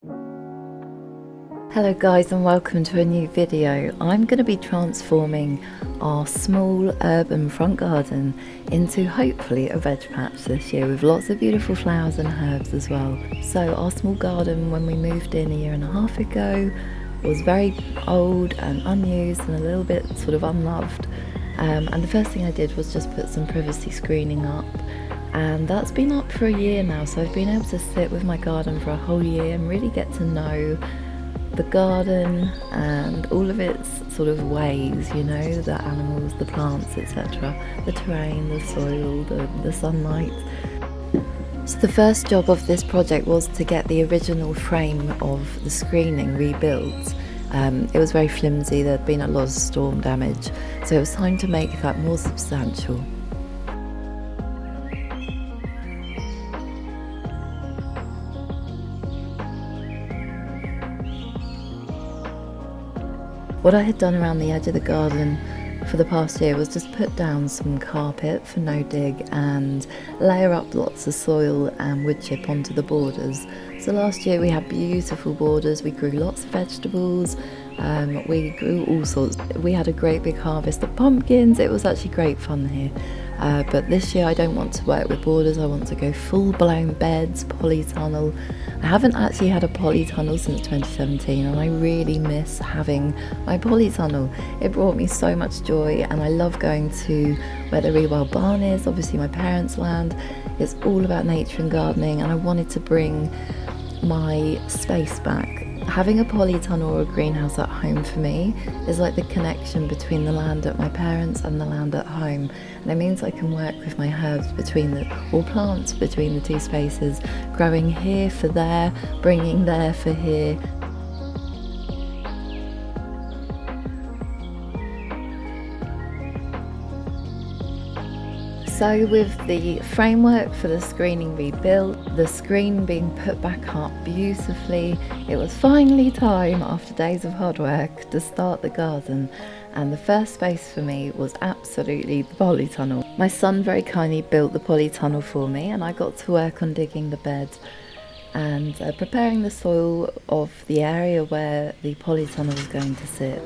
Hello guys, and welcome to a new video. I'm going to be transforming our small urban front garden into hopefully a veg patch this year with lots of beautiful flowers and herbs as well. So our small garden when we moved in a year and a half ago was very old and unused and a little bit sort of unloved, and the first thing I did was just put some privacy screening up, and that's been up for a year now, so I've been able to sit with my garden for a whole year and really get to know the garden and all of its sort of ways, you know, the animals, the plants, etc., the terrain, the soil, the sunlight. So the first job of this project was to get the original frame of the screening rebuilt. It was very flimsy, there'd been a lot of storm damage, so it was time to make that more substantial. What I had done around the edge of the garden for the past year was just put down some carpet for no dig and layer up lots of soil and wood chip onto the borders. So last year we had beautiful borders, we grew lots of vegetables, we grew all sorts. We had a great big harvest of pumpkins. It was actually great fun here. But this year I don't want to work with borders, I want to go full-blown beds, polytunnel. I haven't actually had a polytunnel since 2017 and I really miss having my polytunnel. It brought me so much joy and I love going to where the Rewell barn is, obviously my parents' land. It's all about nature and gardening, and I wanted to bring my space back. Having a polytunnel or a greenhouse at home for me is like the connection between the land at my parents' and the land at home, and it means I can work with my herbs or plants between the two spaces, growing here for there, bringing there for here. So with the framework for the screening rebuilt, the screen being put back up beautifully, it was finally time, after days of hard work, to start the garden. And the first space for me was absolutely the polytunnel. My son very kindly built the polytunnel for me, and I got to work on digging the bed and preparing the soil of the area where the polytunnel was going to sit.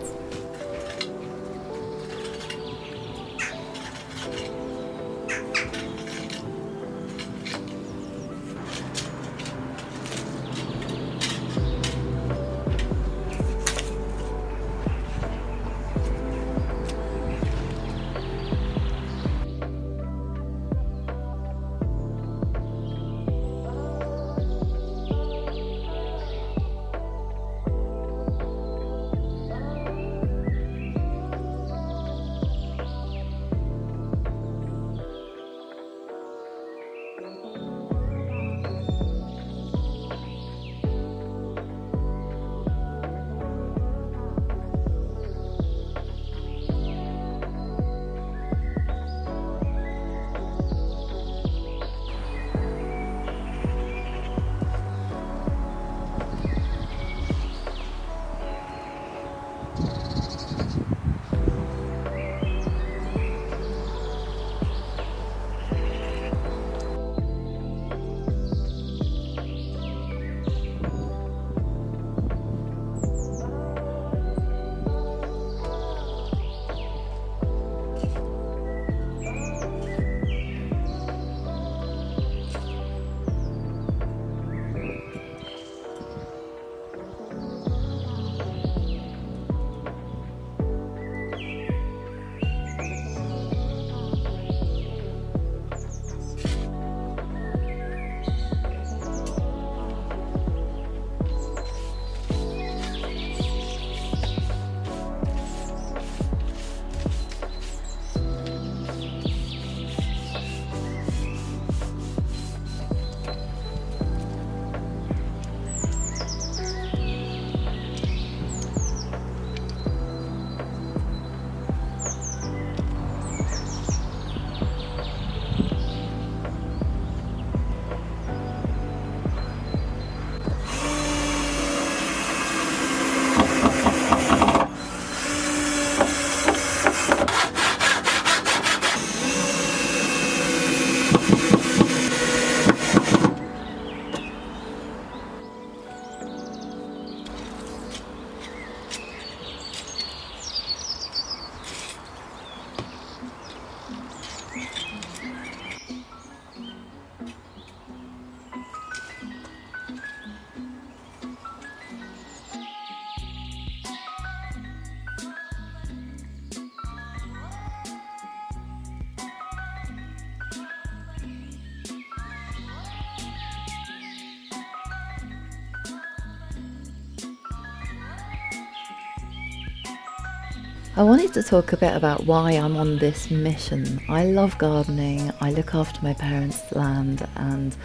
I wanted to talk a bit about why I'm on this mission. I love gardening, I look after my parents' land, and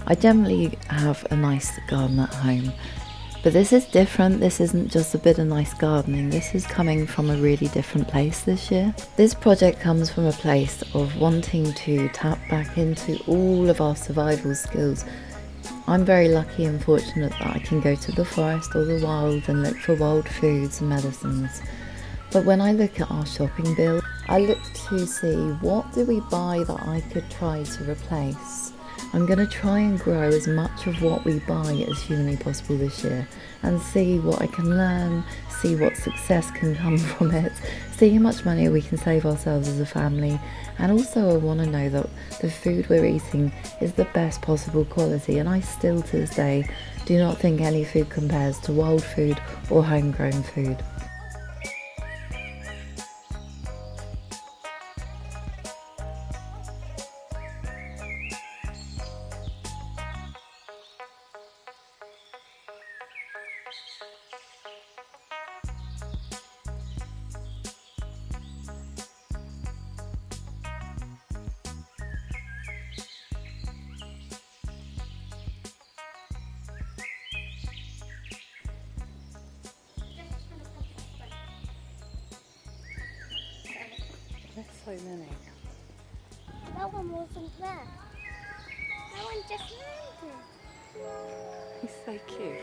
I generally have a nice garden at home. But this is different. This isn't just a bit of nice gardening. This is coming from a really different place this year. This project comes from a place of wanting to tap back into all of our survival skills. I'm very lucky and fortunate that I can go to the forest or the wild and look for wild foods and medicines. But when I look at our shopping bill, I look to see what do we buy that I could try to replace. I'm going to try and grow as much of what we buy as humanly possible this year and see what I can learn, see what success can come from it, see how much money we can save ourselves as a family, and also I want to know that the food we're eating is the best possible quality, and I still to this day do not think any food compares to wild food or homegrown food. There's so many. That one wasn't there. That one just landed. He's so cute.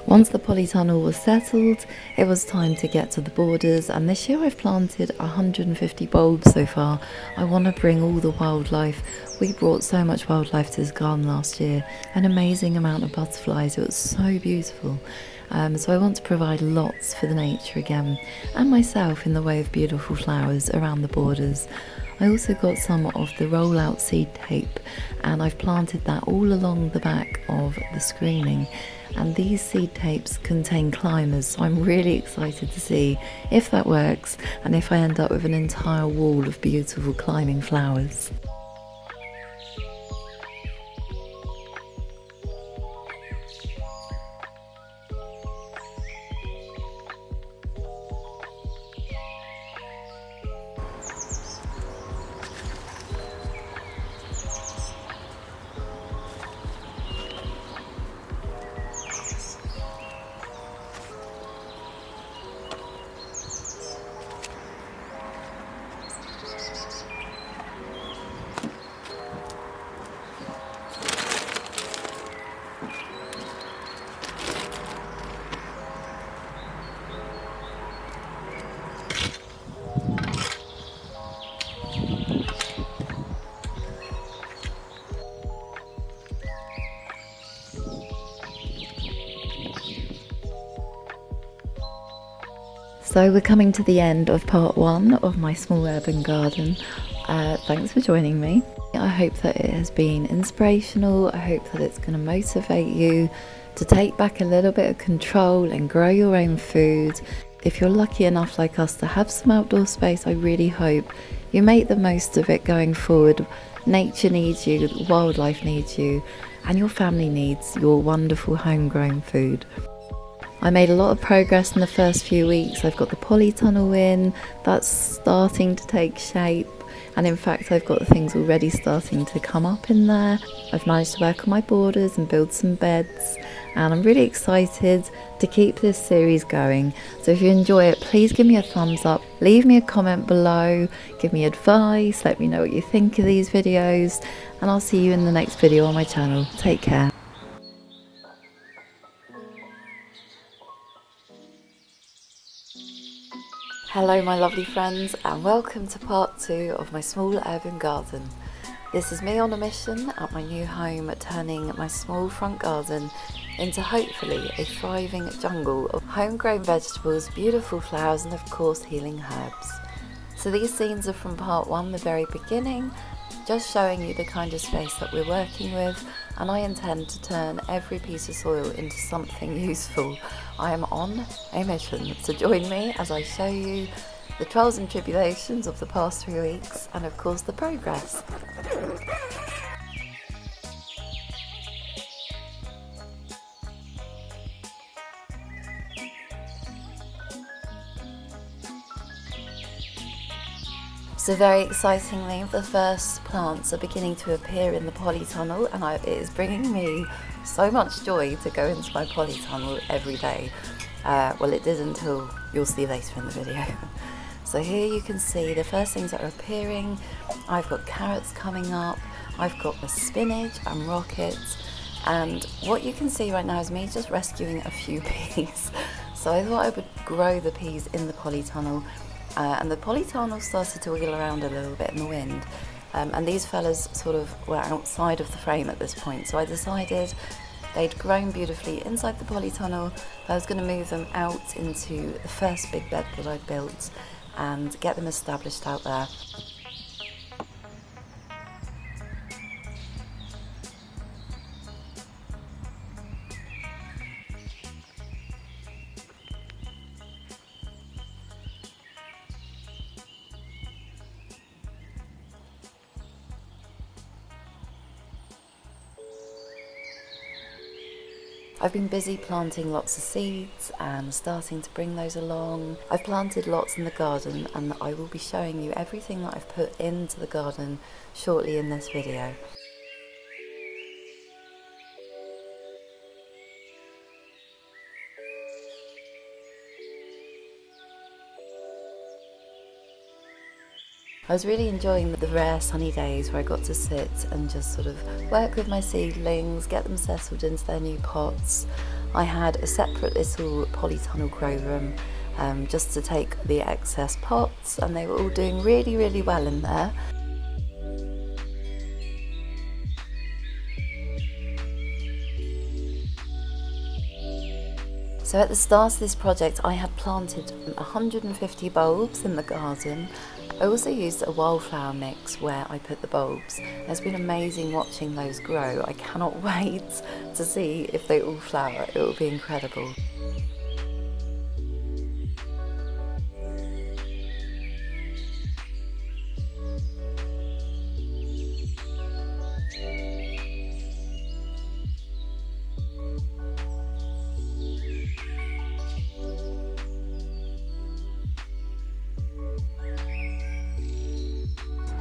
Once the polytunnel was settled, it was time to get to the borders, and this year I've planted 150 bulbs so far. I want to bring all the wildlife. We brought so much wildlife to this garden last year, an amazing amount of butterflies. It was so beautiful. So I want to provide lots for the nature again, and myself in the way of beautiful flowers around the borders. I also got some of the roll-out seed tape, and I've planted that all along the back of the screening. And these seed tapes contain climbers, so I'm really excited to see if that works and if I end up with an entire wall of beautiful climbing flowers. So we're coming to the end of part 1 of my small urban garden. Thanks for joining me. I hope that it has been inspirational. I hope that it's going to motivate you to take back a little bit of control and grow your own food. If you're lucky enough like us to have some outdoor space, I really hope you make the most of it going forward. Nature needs you, wildlife needs you, and your family needs your wonderful homegrown food. I made a lot of progress in the first few weeks. I've got the polytunnel in, that's starting to take shape, and in fact I've got things already starting to come up in there. I've managed to work on my borders and build some beds, and I'm really excited to keep this series going. So if you enjoy it, please give me a thumbs up, leave me a comment below, give me advice, let me know what you think of these videos, and I'll see you in the next video on my channel. Take care. Hello my lovely friends, and welcome to part 2 of my small urban garden. This is me on a mission at my new home, turning my small front garden into hopefully a thriving jungle of homegrown vegetables, beautiful flowers, and of course healing herbs. So these scenes are from part 1, the very beginning, just showing you the kind of space that we're working with, and I intend to turn every piece of soil into something useful. I am on a mission, so join me as I show you the trials and tribulations of the past 3 weeks, and of course the progress. So very excitingly, the first plants are beginning to appear in the polytunnel, and it is bringing me so much joy to go into my polytunnel every day. Well, it did until you'll see later in the video. So here you can see the first things that are appearing. I've got carrots coming up, I've got the spinach and rockets, and what you can see right now is me just rescuing a few peas. So I thought I would grow the peas in the polytunnel. And the polytunnel started to wiggle around a little bit in the wind, and these fellas sort of were outside of the frame at this point, so I decided they'd grown beautifully inside the polytunnel. I was going to move them out into the first big bed that I'd built and get them established out there. I've been busy planting lots of seeds and starting to bring those along. I've planted lots in the garden, and I will be showing you everything that I've put into the garden shortly in this video. I was really enjoying the rare sunny days where I got to sit and just sort of work with my seedlings, get them settled into their new pots. I had a separate little polytunnel grow room just to take the excess pots, and they were all doing really, really well in there. So at the start of this project I had planted 150 bulbs in the garden. I also used a wildflower mix where I put the bulbs. It's been amazing watching those grow. I cannot wait to see if they all flower. It will be incredible.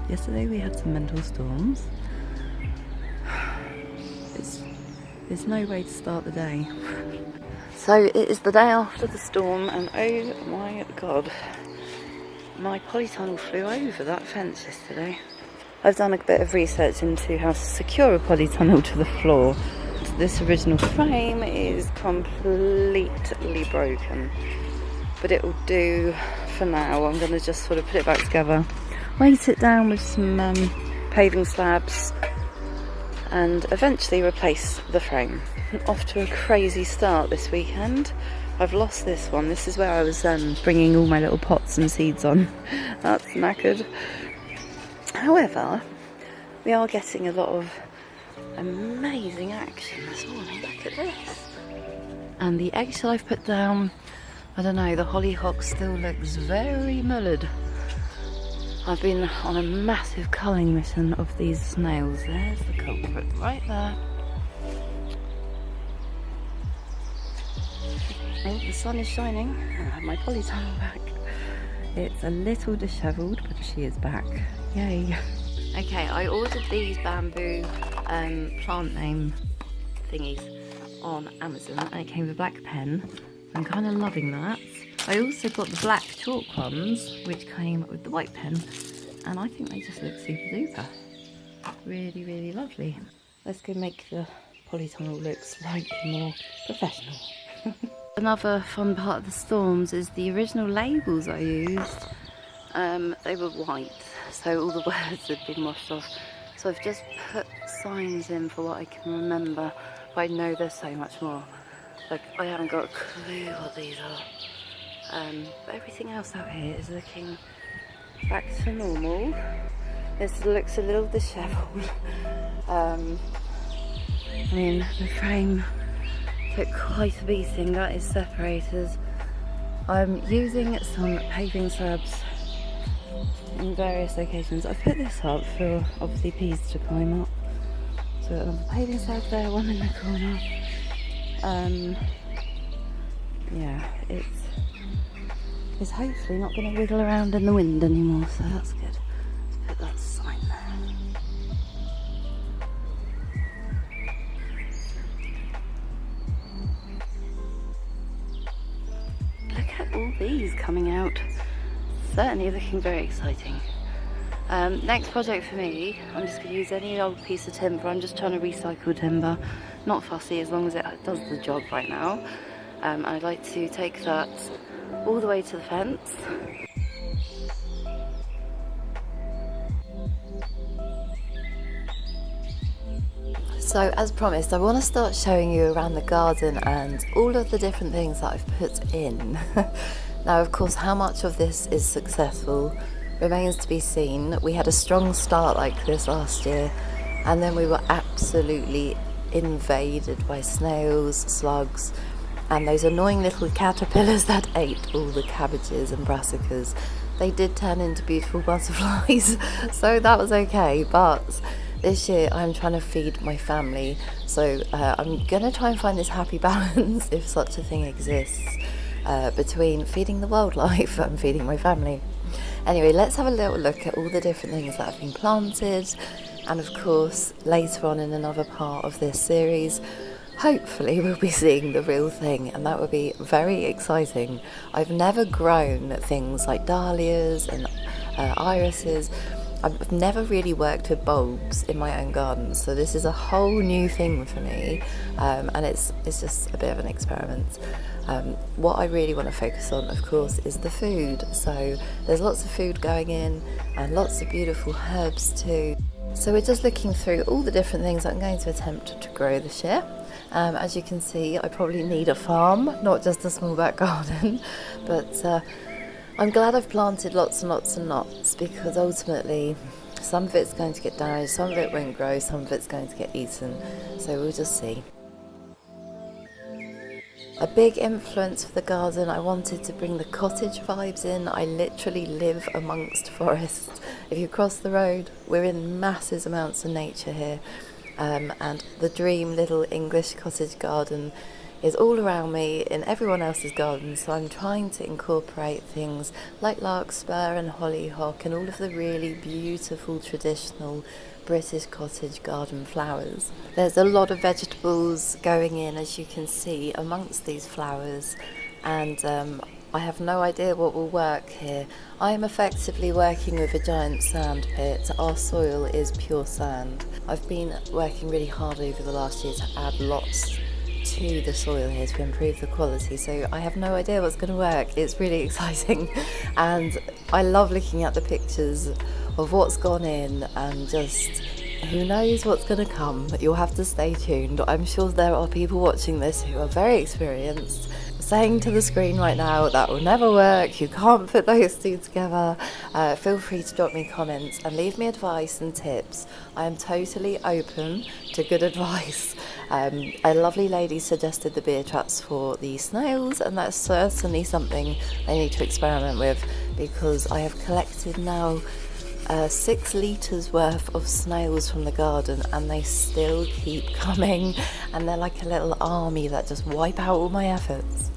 Yesterday we had some mental storms. There's no way to start the day. So it is the day after the storm, and oh my god, my polytunnel flew over that fence yesterday. I've done a bit of research into how to secure a polytunnel to the floor. This original frame is completely broken, but it will do for now. I'm going to just sort of put it back together, weight it down with some paving slabs, and eventually replace the frame. Off to a crazy start this weekend. I've lost this one. This is where I was bringing all my little pots and seeds on. That's knackered. However, we are getting a lot of amazing action this morning. Look at this. And the eggshell I've put down, I don't know, the hollyhock still looks very mullered. I've been on a massive culling mission of these snails. There's the culprit right there. Oh, the sun is shining. I have my polytunnel back. It's a little dishevelled, but she is back. Yay. Okay, I ordered these bamboo plant name thingies on Amazon, and it came with a black pen. I'm kind of loving that. I also got the black chalk ones, which came with the white pen, and I think they just look super duper. Really, really lovely. Let's go make the polytunnel look slightly more professional. Another fun part of the storms is the original labels I used. They were white, so all the words had been washed off. So I've just put signs in for what I can remember, but I know there's so much more. Like, I haven't got a clue what these are. But everything else out here is looking back to normal. This looks a little dishevelled. I mean, the frame took quite a beating. That is separators. I'm using some paving slabs in various locations. I've put this up for obviously peas to climb up. So another paving slab there, one in the corner. Yeah, it's hopefully not going to wiggle around in the wind anymore, so that's good. behind there. Look at all these coming out. Certainly looking very exciting. Next project for me, I'm just going to use any old piece of timber. I'm just trying to recycle timber. Not fussy as long as it does the job right now. I'd like to take that all the way to the fence. So as promised, I want to start showing you around the garden and all of the different things that I've put in. Now, of course, how much of this is successful remains to be seen. We had a strong start like this last year, and then we were absolutely invaded by snails, slugs, and those annoying little caterpillars that ate all the cabbages and brassicas. They did turn into beautiful butterflies, so that was okay. But this year I'm trying to feed my family, so I'm gonna try and find this happy balance, if such a thing exists, between feeding the wildlife and feeding my family. Anyway, let's have a little look at all the different things that have been planted, and of course later on in another part of this series, hopefully we'll be seeing the real thing, and that would be very exciting. I've never grown things like dahlias and irises. I've never really worked with bulbs in my own garden, so this is a whole new thing for me, and it's just a bit of an experiment. What I really want to focus on, of course, is the food. So there's lots of food going in and lots of beautiful herbs too. So we're just looking through all the different things I'm going to attempt to grow this year. As you can see, I probably need a farm, not just a small back garden, but I'm glad I've planted lots and lots and lots, because ultimately some of it's going to get damaged, some of it won't grow, some of it's going to get eaten, so we'll just see. A big influence for the garden, I wanted to bring the cottage vibes in. I literally live amongst forests. If you cross the road, we're in massive amounts of nature here, and the dream little English cottage garden is all around me in everyone else's garden, so I'm trying to incorporate things like larkspur and hollyhock and all of the really beautiful traditional British cottage garden flowers. There's a lot of vegetables going in, as you can see, amongst these flowers, and I have no idea what will work here. I am effectively working with a giant sand pit. Our soil is pure sand. I've been working really hard over the last year to add lots to the soil here to improve the quality, so I have no idea what's going to work. It's really exciting, and I love looking at the pictures of what's gone in, and just who knows what's going to come. You'll have to stay tuned. I'm sure there are people watching this who are very experienced, saying to the screen right now that will never work, you can't put those two together. Feel free to drop me comments and leave me advice and tips. I am totally open to good advice. A lovely lady suggested the beer traps for the snails, and that's certainly something I need to experiment with, because I have collected now 6 litres worth of snails from the garden, and they still keep coming, and they're like a little army that just wipe out all my efforts.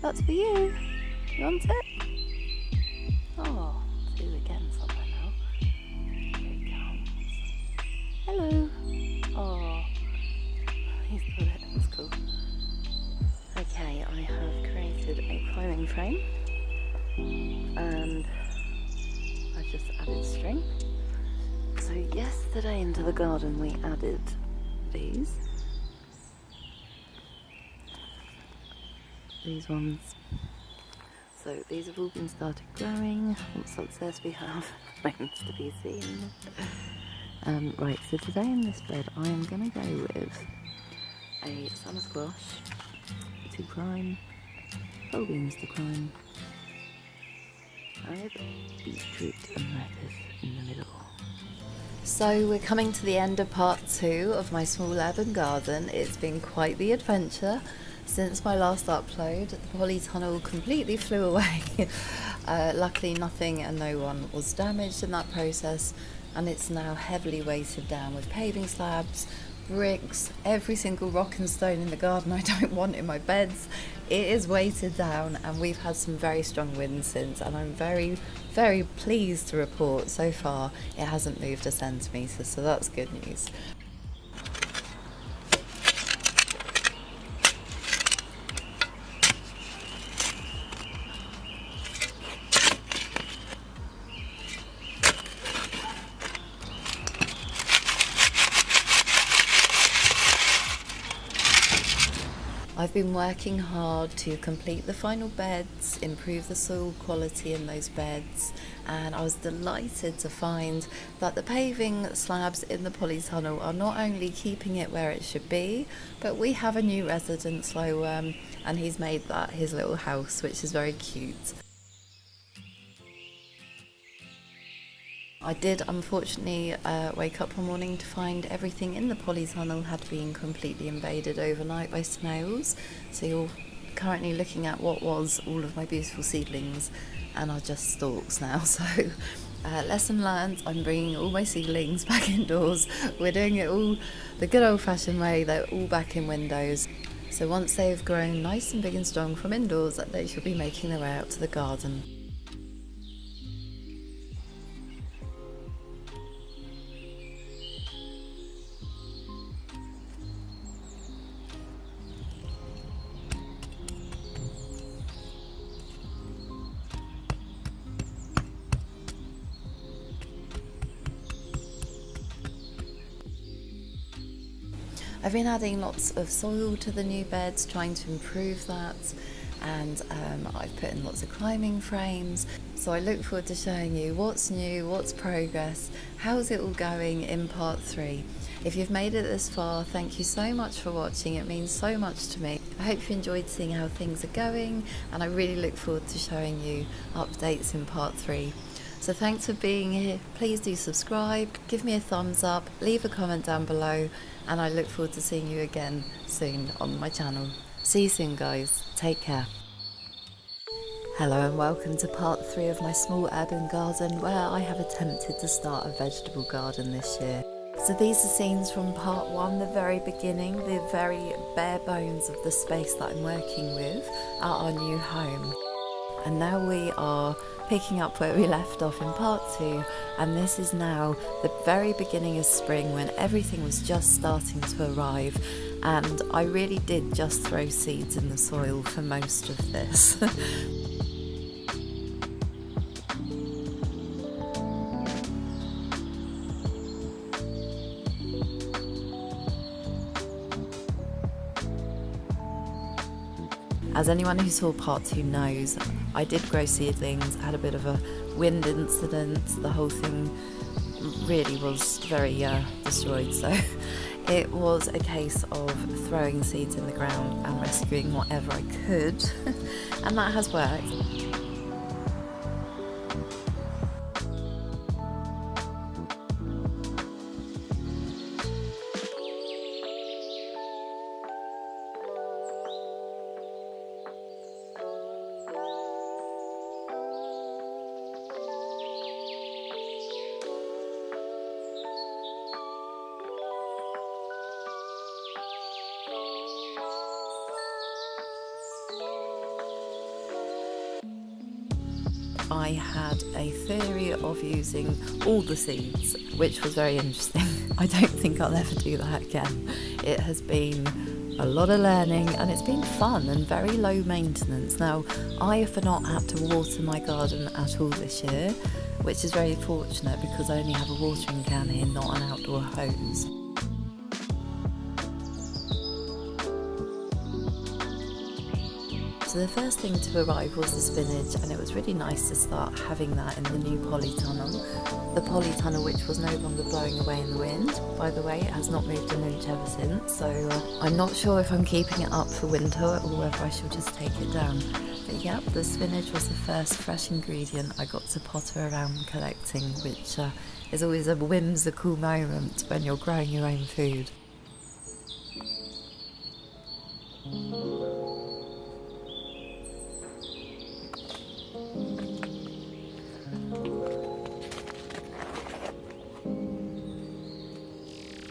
That's for you. You want it? Oh, two again somewhere now. Here he comes. Hello. Oh, he's got it. That's cool. Okay, I have created a climbing frame and I've just added string. So yesterday into the garden we added these ones. So these have all been started growing. What success we have remains to be seen. Right, so today in this bed I am going to go with a summer squash to climb, pole beans to climb, and beetroot and lettuce in the middle. So we're coming to the end of part 2 of my small urban garden. It's been quite the adventure. Since my last upload, the polytunnel completely flew away. Luckily nothing and no one was damaged in that process, and it's now heavily weighted down with paving slabs, bricks, every single rock and stone in the garden I don't want in my beds. It is weighted down, and we've had some very strong winds since, and I'm very, very pleased to report so far it hasn't moved a centimetre, so that's good news. I've been working hard to complete the final beds, improve the soil quality in those beds, and I was delighted to find that the paving slabs in the polytunnel are not only keeping it where it should be, but we have a new resident slowworm, and he's made that his little house, which is very cute. I did unfortunately wake up one morning to find everything in the polytunnel had been completely invaded overnight by snails. So you're currently looking at what was all of my beautiful seedlings and are just stalks now. So lesson learned, I'm bringing all my seedlings back indoors. We're doing it all the good old fashioned way, they're all back in windows. So once they've grown nice and big and strong from indoors, they should be making their way out to the garden. I've been adding lots of soil to the new beds, trying to improve that, and I've put in lots of climbing frames. So I look forward to showing you what's new, what's progress, how's it all going in part 3. If you've made it this far, thank you so much for watching. It means so much to me. I hope you enjoyed seeing how things are going, and I really look forward to showing you updates in part 3. So thanks for being here. Please do subscribe, give me a thumbs up, leave a comment down below, and I look forward to seeing you again soon on my channel. See you soon, guys. Take care. Hello and welcome to part 3 of my small urban garden, where I have attempted to start a vegetable garden this year. So these are scenes from part 1, the very beginning, the very bare bones of the space that I'm working with at our new home. And now we are picking up where we left off in part 2, and this is now the very beginning of spring when everything was just starting to arrive, and I really did just throw seeds in the soil for most of this. As anyone who saw part 2 knows, I did grow seedlings, had a bit of a wind incident, the whole thing really was very destroyed, so it was a case of throwing seeds in the ground and rescuing whatever I could, and that has worked. I had a theory of using all the seeds, which was very interesting. I don't think I'll ever do that again. It has been a lot of learning and it's been fun and very low maintenance. Now, I have not had to water my garden at all this year, which is very fortunate because I only have a watering can here, not an outdoor hose. So the first thing to arrive was the spinach, and it was really nice to start having that in the new polytunnel. The polytunnel which was no longer blowing away in the wind. By the way, it has not moved an inch ever since, so I'm not sure if I'm keeping it up for winter or whether I shall just take it down. But yeah, the spinach was the first fresh ingredient I got to potter around collecting, which is always a whimsical moment when you're growing your own food.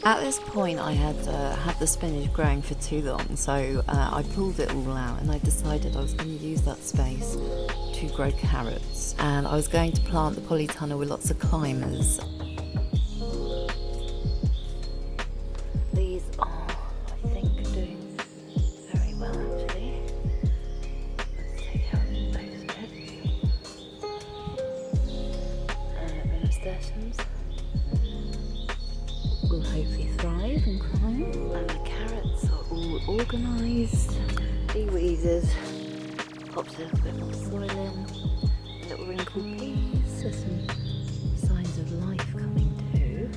At this point I had had the spinach growing for too long, so I pulled it all out and I decided I was going to use that space to grow carrots, and I was going to plant the polytunnel with lots of climbers. These are, I think, doing very well actually. Let's take out those bits. Nasturtiums will hopefully thrive and climb, and the carrots are all organised, de-weeded, popped a little bit more soil in, little wrinkled peas, there's some signs of life coming too,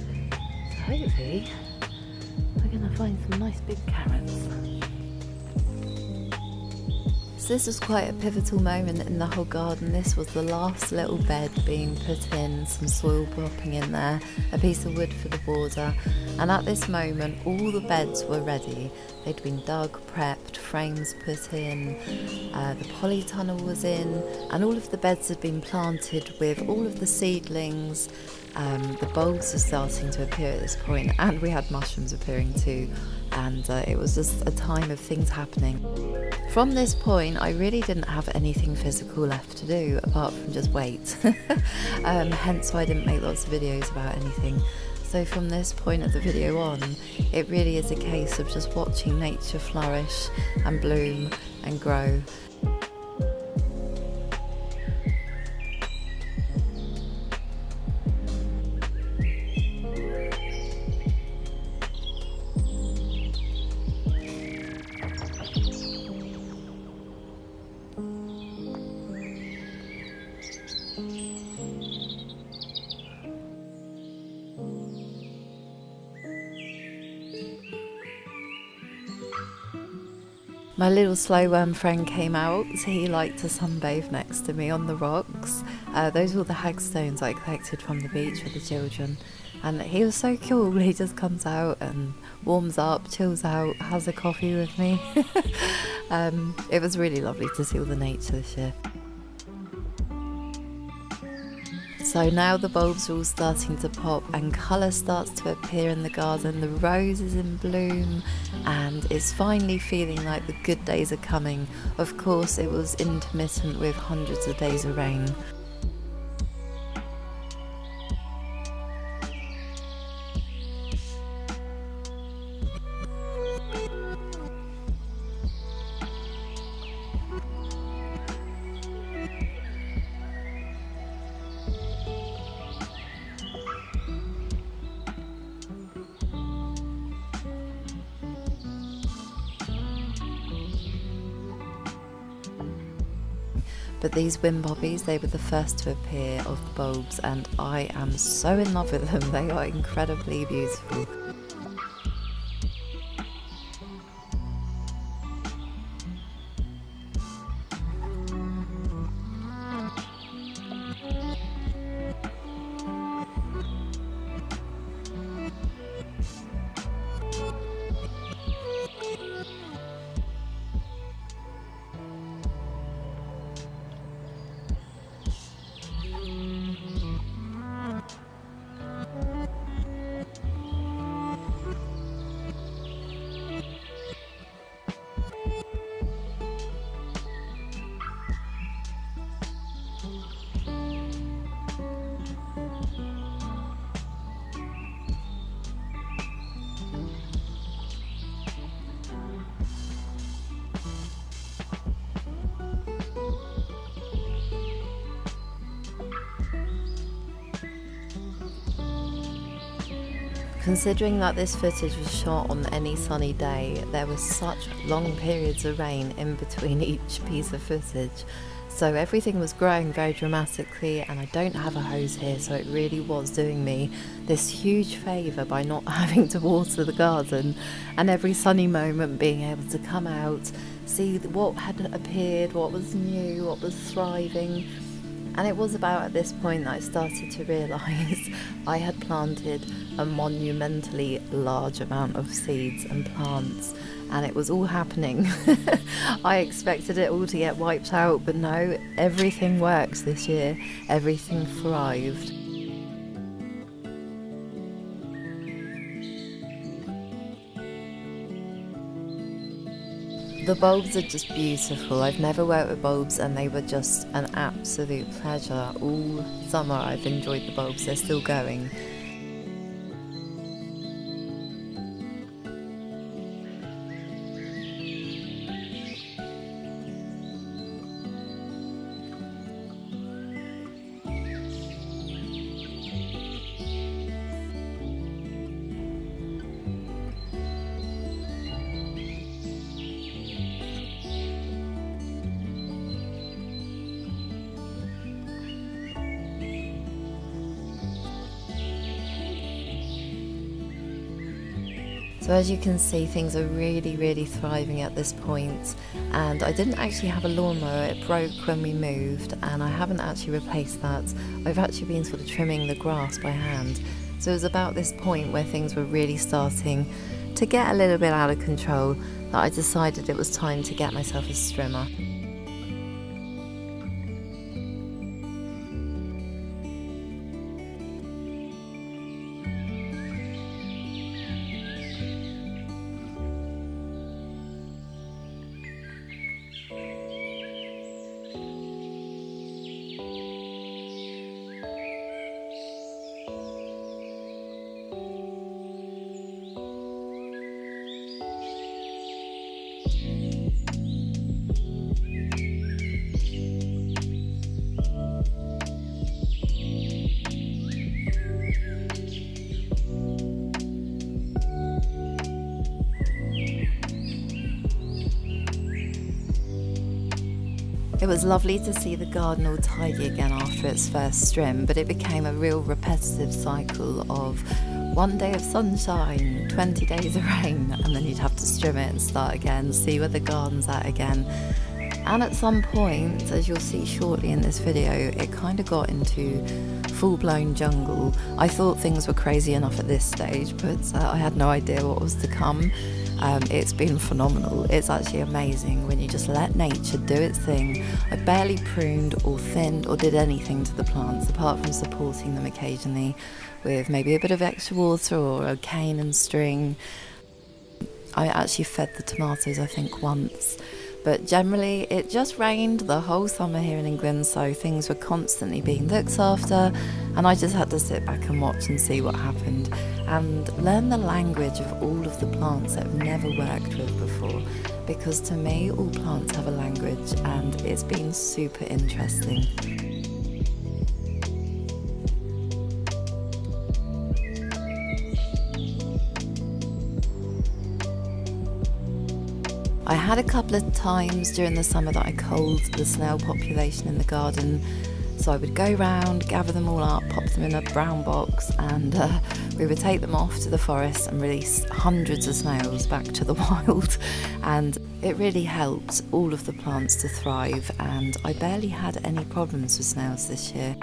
so hopefully we're going to find some nice big carrots. So this was quite a pivotal moment in the whole garden. This was the last little bed being put in, some soil dropping in there, a piece of wood for the border, and at this moment all the beds were ready. They'd been dug, prepped, frames put in, the polytunnel was in, and all of the beds had been planted with all of the seedlings. The bulbs were starting to appear at this point, and we had mushrooms appearing too, and it was just a time of things happening. From this point, I really didn't have anything physical left to do apart from just wait. Hence why I didn't make lots of videos about anything. So from this point of the video on, it really is a case of just watching nature flourish and bloom and grow. My little slow worm friend came out. He liked to sunbathe next to me on the rocks. Those were the hagstones I collected from the beach with the children. And he was so cool. He just comes out and warms up, chills out, has a coffee with me. It was really lovely to see all the nature this year. So now the bulbs are all starting to pop and colour starts to appear in the garden. The rose is in bloom and it's finally feeling like the good days are coming. Of course, it was intermittent with hundreds of days of rain. But these wind bobbies, they were the first to appear of the bulbs, and I am so in love with them. They are incredibly beautiful. Considering that this footage was shot on any sunny day, there were such long periods of rain in between each piece of footage. So everything was growing very dramatically, and I don't have a hose here, so it really was doing me this huge favour by not having to water the garden, and every sunny moment being able to come out, see what had appeared, what was new, what was thriving. And it was about at this point that I started to realise I had planted a monumentally large amount of seeds and plants, and it was all happening. I expected it all to get wiped out, but no, everything works this year, everything thrived. The bulbs are just beautiful. I've never worked with bulbs and they were just an absolute pleasure. All summer I've enjoyed the bulbs, they're still going. So as you can see, things are really thriving at this point, and I didn't actually have a lawnmower. It broke when we moved and I haven't actually replaced that. I've actually been sort of trimming the grass by hand. So it was about this point where things were really starting to get a little bit out of control that I decided it was time to get myself a strimmer. It was lovely to see the garden all tidy again after its first trim, but it became a real repetitive cycle of one day of sunshine, 20 days of rain, and then you'd have to trim it and start again, see where the garden's at again. And at some point, as you'll see shortly in this video, it kind of got into full-blown jungle. I thought things were crazy enough at this stage, but I had no idea what was to come. It's been phenomenal. It's actually amazing when you just let nature do its thing. I barely pruned or thinned or did anything to the plants apart from supporting them occasionally with maybe a bit of extra water or a cane and string. I actually fed the tomatoes, I think, once. But generally it just rained the whole summer here in England, so things were constantly being looked after, and I just had to sit back and watch and see what happened and learn the language of all of the plants that I've never worked with before, because to me all plants have a language and it's been super interesting. I had a couple of times during the summer that I culled the snail population in the garden, so I would go round, gather them all up, pop them in a brown box, and we would take them off to the forest and release hundreds of snails back to the wild, and it really helped all of the plants to thrive, and I barely had any problems with snails this year.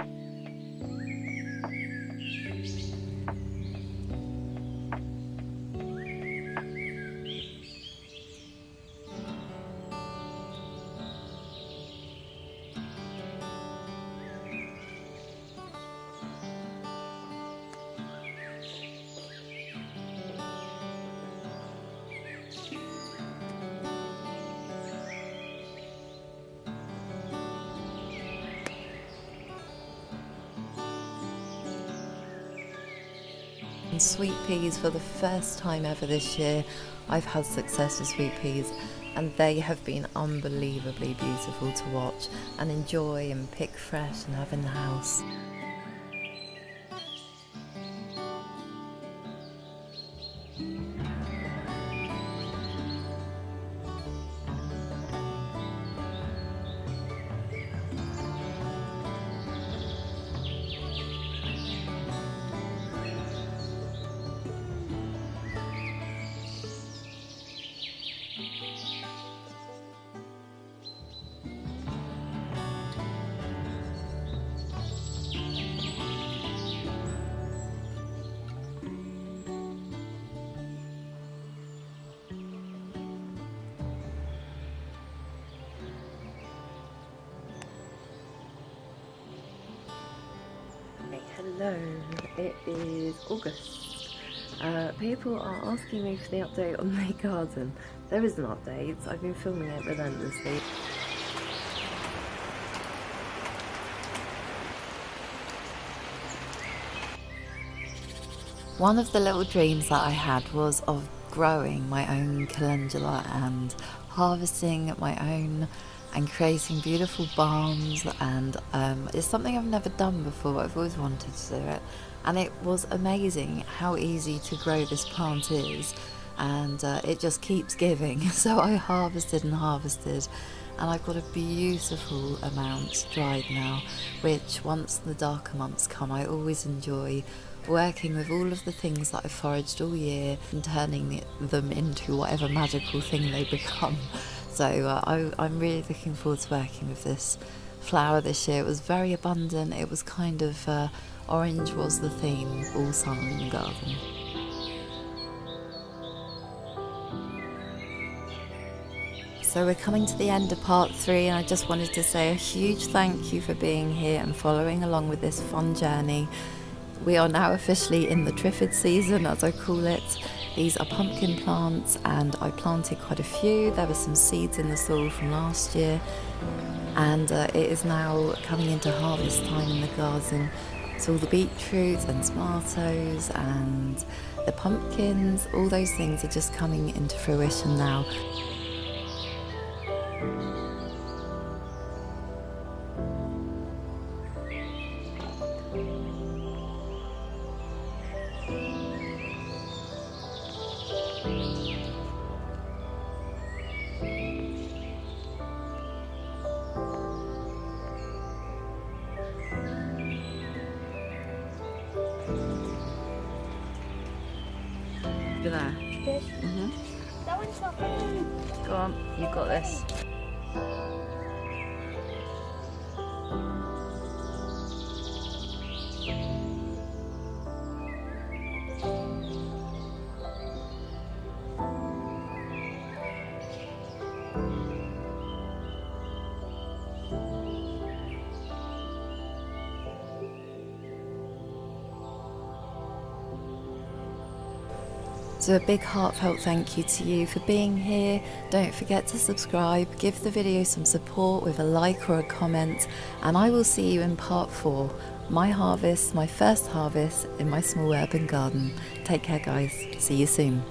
And sweet peas, for the first time ever this year, I've had success with sweet peas, and they have been unbelievably beautiful to watch and enjoy and pick fresh and have in the house. Hello, it is August. People are asking me for the update on my garden. There is an update, I've been filming it relentlessly. One of the little dreams that I had was of growing my own calendula and harvesting my own and creating beautiful balms, and it's something I've never done before. I've always wanted to do it, and it was amazing how easy to grow this plant is, and it just keeps giving. So I harvested and harvested, and I've got a beautiful amount dried now, which once the darker months come, I always enjoy working with all of the things that I've foraged all year and turning them into whatever magical thing they become. So I'm really looking forward to working with this flower this year. It was very abundant. It was kind of orange was the theme all summer in the garden. So we're coming to the end of part 3, and I just wanted to say a huge thank you for being here and following along with this fun journey. We are now officially in the triffid season, as I call it. These are pumpkin plants, and I planted quite a few. There were some seeds in the soil from last year, and it is now coming into harvest time in the garden. So all the beetroot and tomatoes and the pumpkins, all those things are just coming into fruition now. Look at that. This. That one's not funny. Go on, you've got this. So a big heartfelt thank you to you for being here. Don't forget to subscribe, give the video some support with a like or a comment, and I will see you in part 4, my harvest, my first harvest in my small urban garden. Take care guys, see you soon.